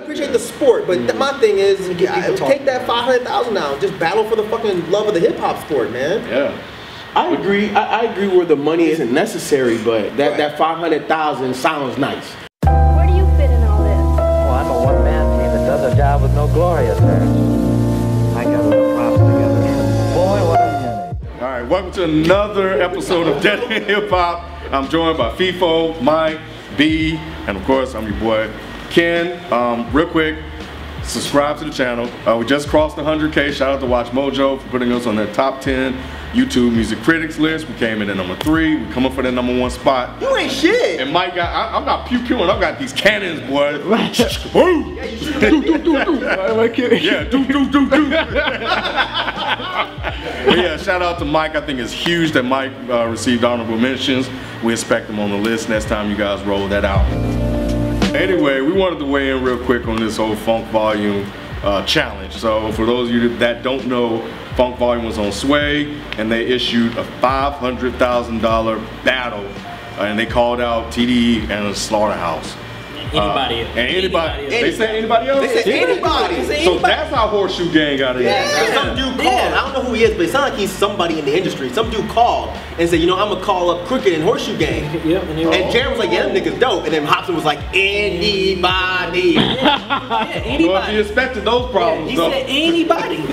appreciate the sport, but my thing is, take that $500,000 now. Just battle for the fucking love of the hip hop sport, man. Yeah. I agree. I agree where the money isn't necessary, but that $500,000 sounds nice. Where do you fit in all this? Oh, I'm a one-man team that does a job with no glory attached. I got the props together. Boy, what a headache. All right, welcome to another episode of Dead End Hip Hop. I'm joined by FEEFO, Mike, B, and of course, I'm your boy, Ken. Real quick, subscribe to the channel. We just crossed the 100K. Shout out to Watch Mojo for putting us on their top 10 YouTube Music Critics list. We came in at number 3. We're coming for the number 1 spot. You ain't shit. And Mike got, I'm not pew-pewing, I've got these cannons, boy. Woo! Yeah, you should. Yeah, do. But yeah, shout out to Mike. I think it's huge that Mike received honorable mentions. We expect him on the list next time you guys roll that out. Anyway, we wanted to weigh in real quick on this whole Funk Volume challenge. So for those of you that don't know, Funk Volume was on Sway, and they issued a $500,000 battle, and they called out TDE and a Slaughterhouse. Anybody else. And anybody. They said anybody else? They said anybody. So that's how Horseshoe Gang got in. Yeah. Some dude called. I don't know who he is, but it sounds like he's somebody in the industry. Some dude called and said, you know, I'm gonna call up Crooked and Horseshoe Gang. Yep. And Jared was like, yeah, them niggas dope. And then Hobson was like, anybody. Yeah, anybody. Well, if you expected those problems, he said anybody.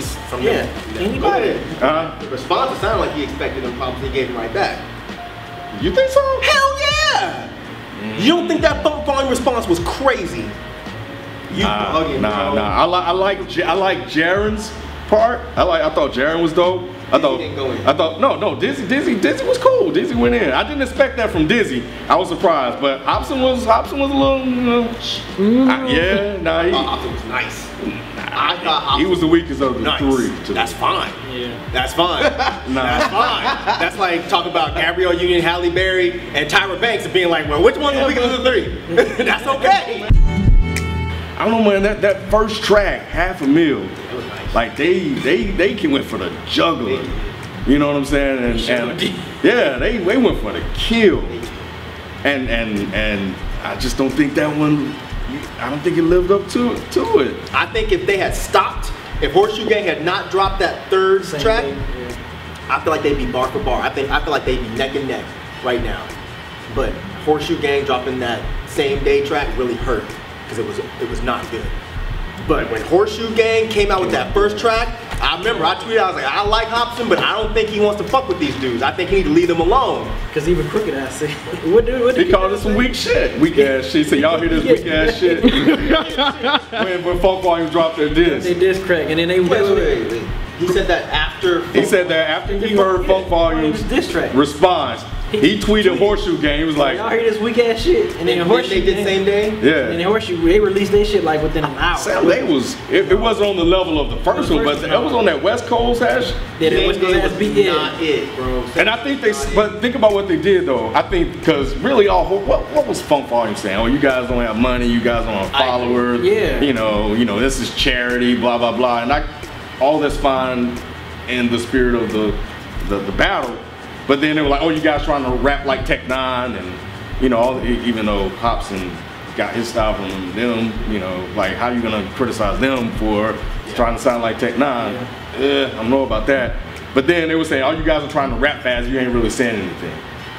Anybody. The response sounded like he expected them problems. He gave them right back. You think so? Hell yeah! You don't think that Funk Volume response was crazy? You bugging, bro. Nah. I like Jaren's part. I thought Jaren was dope. I thought no, Dizzy was cool. Dizzy went in. I didn't expect that from Dizzy. I was surprised, but Hobson was a little. Hobson was nice. I thought Hobson he was the weakest of the three. That's fine. Yeah. That's fine. That's fine. That's like talking about Gabrielle Union, Halle Berry, and Tyra Banks and being like, well, which one's the weakest of the three? That's okay. I don't know, man. That first track, $500,000. Like they went for the juggler. You know what I'm saying? And yeah, they went for the kill. And I just don't think that one. I don't think it lived up to it. I think if they had stopped, if Horseshoe Gang had not dropped that third track, I feel like they'd be bar for bar. I feel like they'd be neck and neck right now. But Horseshoe Gang dropping that same day track really hurt because it was not good. But when Horseshoe Gang came out with that first track, I remember I tweeted, I was like, I like Hobson, but I don't think he wants to fuck with these dudes. I think he need to leave them alone. Because even Crooked ass said, he called it some weak shit. Weak ass shit. So y'all hear this weak ass shit? when Funk Volume dropped their diss. They diss crack, and then they wait. He said that after. He said that after he heard Funk Volume's diss track response. He tweeted Horseshoe Gang. He was like, y'all hear this weak ass shit? And then Horseshoe they did the same day? Yeah. And then Horseshoe, they released their shit like within an hour. Sam, it wasn't on the level of the first one, but it was on that West Coast hash. Yeah, that West Coast hash beat not it, bro. And I think but think about what they did though. I think, because really what was Funk Volume saying? Oh, you guys don't have money, you guys don't have followers. Yeah. You know, this is charity, blah, blah, blah. And all that's fine in the spirit of the battle. But then they were like, oh, you guys trying to rap like Tech Nine, and you know, even though Hobson got his style from them, you know, like how you gonna criticize them for trying to sound like Tech Nine? I don't know about that. But then they were saying, oh, you guys are trying to rap fast, you ain't really saying anything.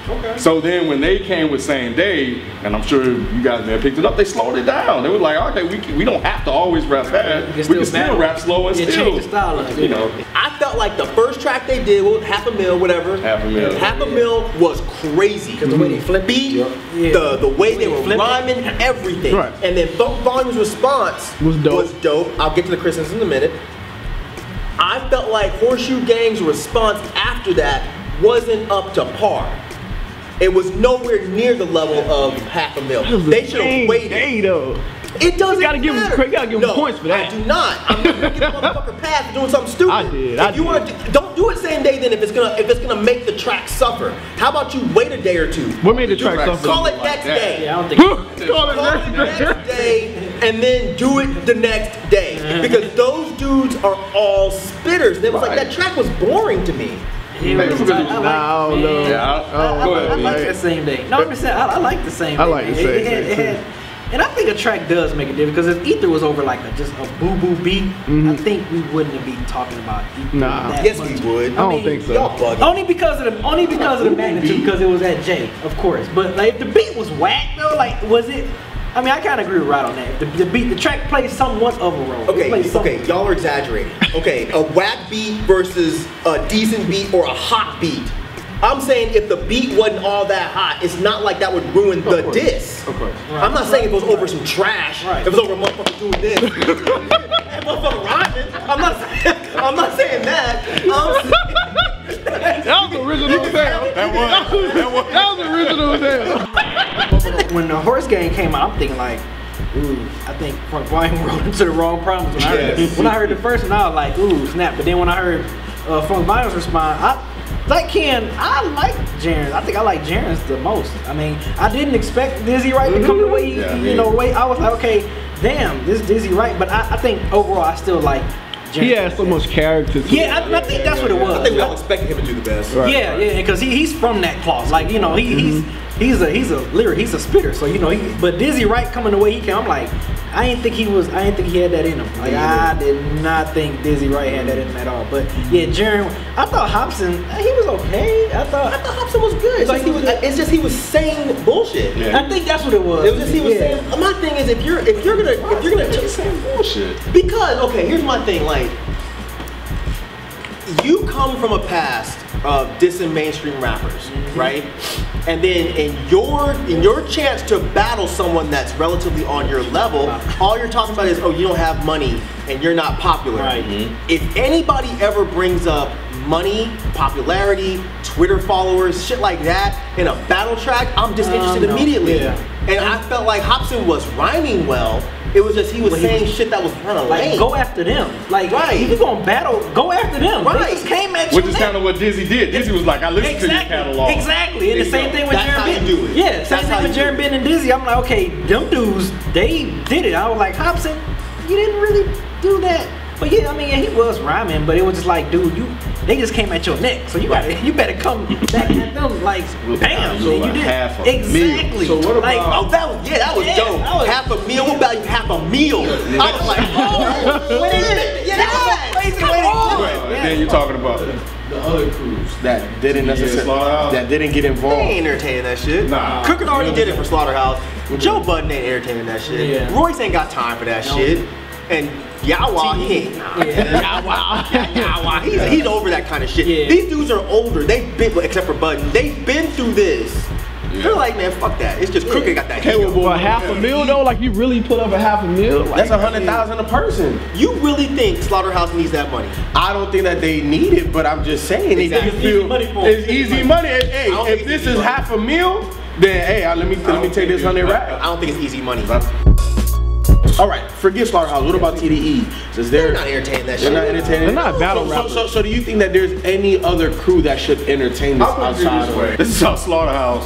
Okay. So then when they came with Same Day, and I'm sure you guys may have picked it up, they slowed it down. They were like, okay, we don't have to always rap fast. We can still rap slow and still change the style of it. You know. I felt like the first track they did was $500,000, whatever. $500,000 was crazy. Because the way they flipped the way they were rhyming, everything. Right. And then Funk Volume's response was dope. I'll get to the Christmas in a minute. I felt like Horseshoe Gang's response after that wasn't up to par. It was nowhere near the level of $500,000. They should have waited. It doesn't matter. You gotta give him points for that. I do not. I'm not gonna give a motherfucker pass for doing something stupid. I did. If you want to, don't do it same day. Then if it's gonna make the track suffer, how about you wait a day or two? What made the track suffer? Call it next day. Yeah, I don't think. Call it next day, and then do it the next day. Because those dudes are all spitters. It was like that track was boring to me. I like that same day. No, I'm just saying, I like the same day. I like the same day. And I think a track does make a difference because if Ether was over like just a boo-boo beat, I think we wouldn't be talking about Ether. Nah. that Yes, much. we would. I don't think so. Y'all bugging. Only because of the magnitude, because it was at J, of course. But like, if the beat was whack though, like was it? I mean, I kind of agree with Rod on that. The track plays somewhat of a role. Okay, y'all are exaggerating. Okay, a whack beat versus a decent beat or a hot beat. I'm saying if the beat wasn't all that hot, it's not like that would ruin the diss. Of course. I'm not saying if it was over some trash, Right. if it was over a motherfucker doing this, that motherfucker rhyming. I'm not saying that. That was original as hell. That was original as hell. When the Horse Gang came out, I'm thinking like, ooh, I think Frank Vine wrote into the wrong problems. When I heard the first one, I was like, ooh, snap. But then when I heard Frank Vine's respond, I like Jaren. I think I like Jaren's the most. I mean, I didn't expect Dizzy Wright to come the way I was like, okay, damn, this Dizzy Wright. But I think overall, I still like Jaren. He has so much character to I think that's what it was. I think we all expected him to do the best. Right. Yeah, because he's from that cloth. Like, you know, he's a lyric, he's a spitter. So, you know, but Dizzy Wright coming the way he came, I'm like, I didn't think he had that in him. Like, I did not think Dizzy Wright had that in him at all. But yeah, Jaren, I thought Hobson, he was okay. I thought Hobson was good. It's just he was saying bullshit. Yeah. I think that's what it was. It was just he was saying. My thing is if you're gonna saying bullshit. because okay, here's my thing. Like, you come from a past of dissing mainstream rappers, right? And then in your chance to battle someone that's relatively on your level, all you're talking about is, oh, you don't have money and you're not popular. Right. If anybody ever brings up money, popularity, Twitter followers, shit like that in a battle track, I'm disinterested No. immediately. Yeah. And I felt like Hobson was rhyming well. It was just he was saying shit that was kind of lame. Like, go after them. Like, if you're gonna battle, go after them. Right. They just came at you. Which is kind of what Dizzy did. Dizzy was like, I listened to your catalog. Exactly. And the same thing with That's how Jaren you Ben. do it. Yeah, same That's how thing with you do Jaren it. Ben and Dizzy. I'm like, okay, them dudes, they did it. I was like, Hobson, you didn't really do that. But yeah, I mean, yeah, he was rhyming, but it was just like, dude, they just came at your neck, so you better come back at them like, bam. So you like did half a exactly. meal. So what Like, about- that was dope. that was- Half a meal, what about you half a meal? I was like, oh, that was crazy way to do it. And then you're talking about The other crews that didn't necessarily, Slaughterhouse. that didn't get they involved. ain't entertaining that shit. Nah. Crooked already did it for Slaughterhouse. Joe Budden ain't entertaining that shit. Yeah. Royce ain't got time for that shit. And Yawa, he ain't. Yawa, he's over that kind of shit. Yeah. These dudes are older. They've been, except for Budden, they've been through this. They're like, man, fuck that. It's just Crooked got that Hey, hate. but half a meal though, like you really put up a half a meal. Like, That's 100,000 a person. You really think Slaughterhouse needs that money? I don't think that they need it, but I'm just saying Exactly. they feel Easy money for 'em. it's easy money. Hey, don't if think this it's is easy half a meal, then hey, let me take this 100 I racks. don't think it's easy money. All right, forget Slaughterhouse. What about TDE? Is They're there? not entertaining that They're shit. not entertaining. They're not battle So do you think that there's any other crew that should entertain this outside of? This is how Slaughterhouse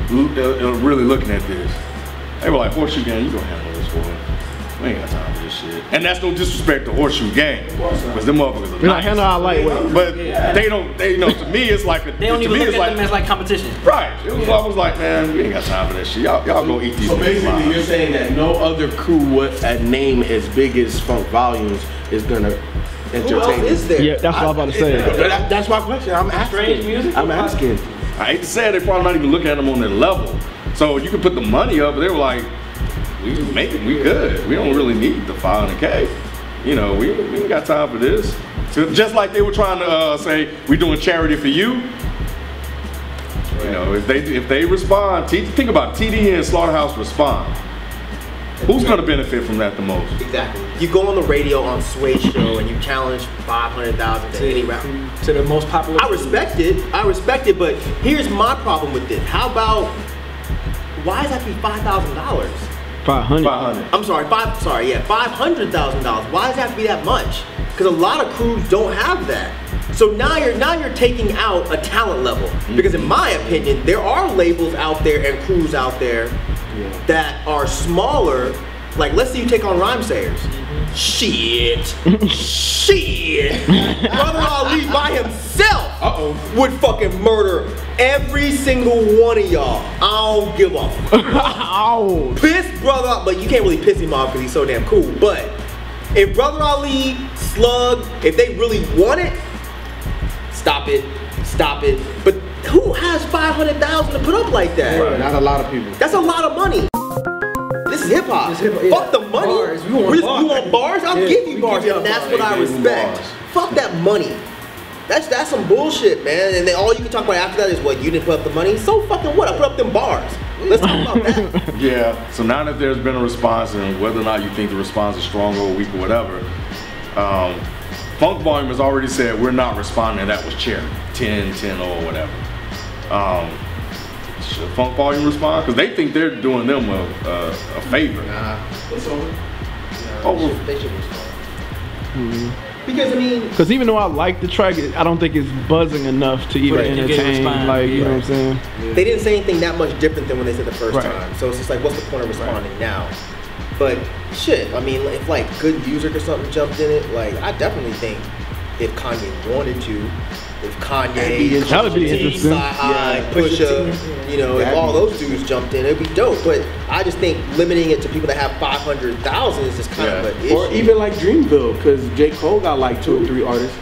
really looking at this. They were like, Horseshoe Gang, you gonna handle this, boy. We ain't got time for this shit. And that's no disrespect to Horseshoe Gang, because them motherfuckers are We like handle our lightweight. But they don't, to me, it's like, They don't to even me, look it's at them as like competition. right. It was almost like, man, we ain't got time for that shit. Y'all go eat these So basically, alive. you're saying that no other crew with a name as big as Funk Volumes is gonna Who else entertain is this. there? Yeah, that's what I'm about to say. That's my question. I'm Strange asking. music? I'm asking. I hate to say it, they probably not even looking at them on their level. So you can put the money up, but they were like, we good. We don't really need the 500K. You know, we ain't got time for this. So just like they were trying to say, we're doing charity for you. You know, if they respond, think about it, TD and Slaughterhouse respond. Who's gonna benefit from that the most? Exactly. You go on the radio on Sway Show and you challenge 500,000 to any rapper. To the most popular. I respect it, but here's my problem with this. How about, why does that be $5,000? 500. 500. I'm sorry, $500,000. Why does it have to be that much? Because a lot of crews don't have that. So now you're taking out a talent level. Because in my opinion, there are labels out there and crews out there that are smaller Like, let's say you take on rhyme sayers. Shit. Brother Ali by himself would fucking murder every single one of y'all. I don't give a fuck. Piss brother up, but you can't really piss him off because he's so damn cool. But if Brother Ali, Slug, if they really want it, stop it. But who has 500,000 to put up like that? Right, not a lot of people. That's a lot of money. This is hip hop. Fuck the money. Bars. You want bars? I'll give you bars, and that's what I respect. Fuck that money. That's some bullshit, man. And then all you can talk about after that is what, you didn't put up the money? So fucking what? I put up them bars. Let's talk about that. Yeah. So now that there's been a response, and whether or not you think the response is strong or weak or whatever, Funk Volume has already said we're not responding. That was charity, 10 or whatever. Should Funk Volume respond? Because they think they're doing them a favor. Nah, it's over. They should respond. Because I mean, because even though I like the track, I don't think it's buzzing enough to even entertain. Like, you know what I'm saying? They didn't say anything that much different than when they said the first time. So it's just like, what's the point of responding now? But shit, I mean, if like Good Music or something jumped in it, like I definitely think if Kanye wanted to, if Kanye, that would be interesting. Pusha, you know, if all those dudes jumped in, it'd be dope. But I just think limiting it to people that have 500,000 is just kind of an issue. Or even like Dreamville, because J. Cole got like 2 or 3 artists.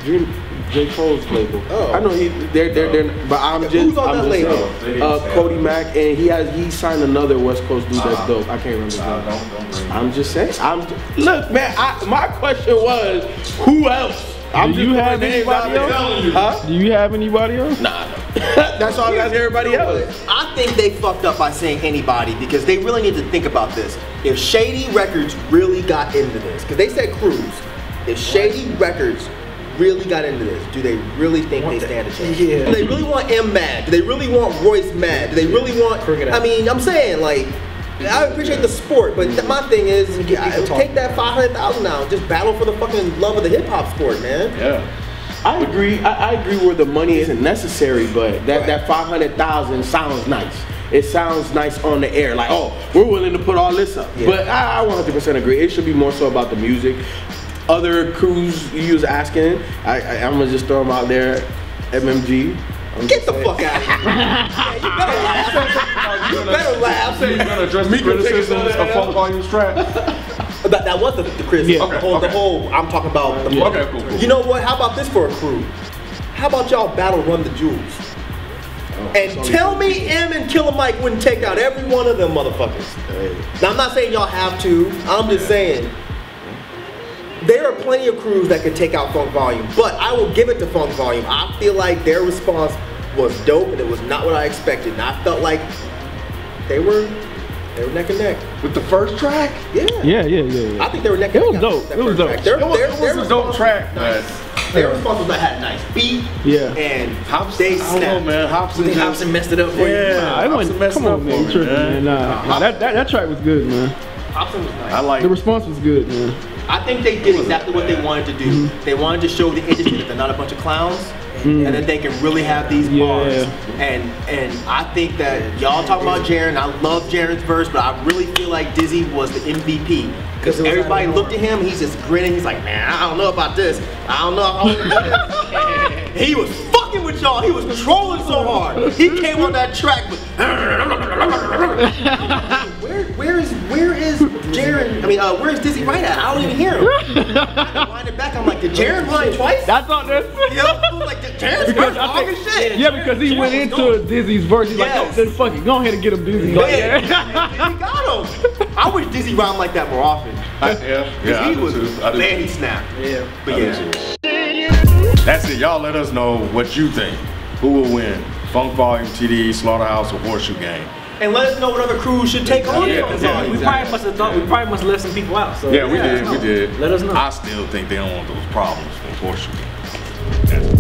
J. Cole's label. I know they're but I'm just who's on that label? Cody Mack, and he signed another West Coast dude that's dope. I can't remember his name. I'm just saying. Look, man. My question was, who else? Do you have anybody else? Huh? Do you have anybody else? Nah. That's all I got. Everybody else. I think they fucked up by saying anybody because they really need to think about this. If Shady Records really got into this, because they said Cruz, if Shady Records really got into this, do they really think they stand a chance? Yeah. Do they really want M mad? Do they really want Royce mad? Do they really want? I mean, I'm saying like, I appreciate the sport, but my thing is, take that 500,000 now, just battle for the fucking love of the hip hop sport, man. Yeah. I agree. I agree where the money isn't necessary, but that 500,000 sounds nice. It sounds nice on the air, like, oh, we're willing to put all this up. Yeah. But I 100% agree. It should be more so about the music. Other crews you was asking, I'm gonna just throw them out there. MMG. Get the fuck out of here. Yeah, you better laugh. You better laugh. So you're gonna address the criticisms of Funk Volume's track? That was the criticism. Yeah. The whole, I'm talking about the okay, cool. You know what? How about this for a crew? How about y'all battle Run the Jewels? And tell me M and Killer Mike wouldn't take out every one of them motherfuckers. Now I'm not saying y'all have to. I'm just saying there are plenty of crews that could take out Funk Volume, but I will give it to Funk Volume. I feel like their response was dope and it was not what I expected. And I felt like they were neck and neck. With the first track? Yeah. Yeah. I think they were neck and neck. It was dope. It was dope. It was a dope track. Their response was that had nice beat. Yeah. And Hobson, they snapped. I don't know, man. Hobson messed it up for you. Yeah. Come on, man. You tripping, man. Nah, that track was good, man. Hobson was nice. I like the response was good, man. I think they did exactly what they wanted to do. They wanted to show the industry that they're not a bunch of clowns, and that they can really have these bars. And I think that y'all talking about Jaren. I love Jaren's verse, but I really feel like Dizzy was the MVP. Because everybody looked at him, he's just grinning. He's like, man, I don't know about this. I don't know how to do this. He was fucking with y'all. He was trolling so hard. He came on that track with. Where is Jaren? I mean, where's Dizzy right at? I don't even hear him. I wind it back. I'm like, did Jaren rhyme twice? That's not this. You know, I was like, Jaren's verse long as shit. Yeah, because he went into Dizzy's verse. He's like, oh, then fuck it. Go ahead and get him Dizzy. Yeah, he got him. I wish Dizzy rhymed like that more often. Yeah, he was, man, he snapped. Yeah. But yeah. That's it. Y'all let us know what you think. Who will win? Funk Volume, TDE, Slaughterhouse, or Horseshoe Gang? And let us know what other crews should take on it. We probably must have thought. We probably must have left some people out. So yeah, we did. Let us know. I still think they don't want those problems with Horseshoe Gang.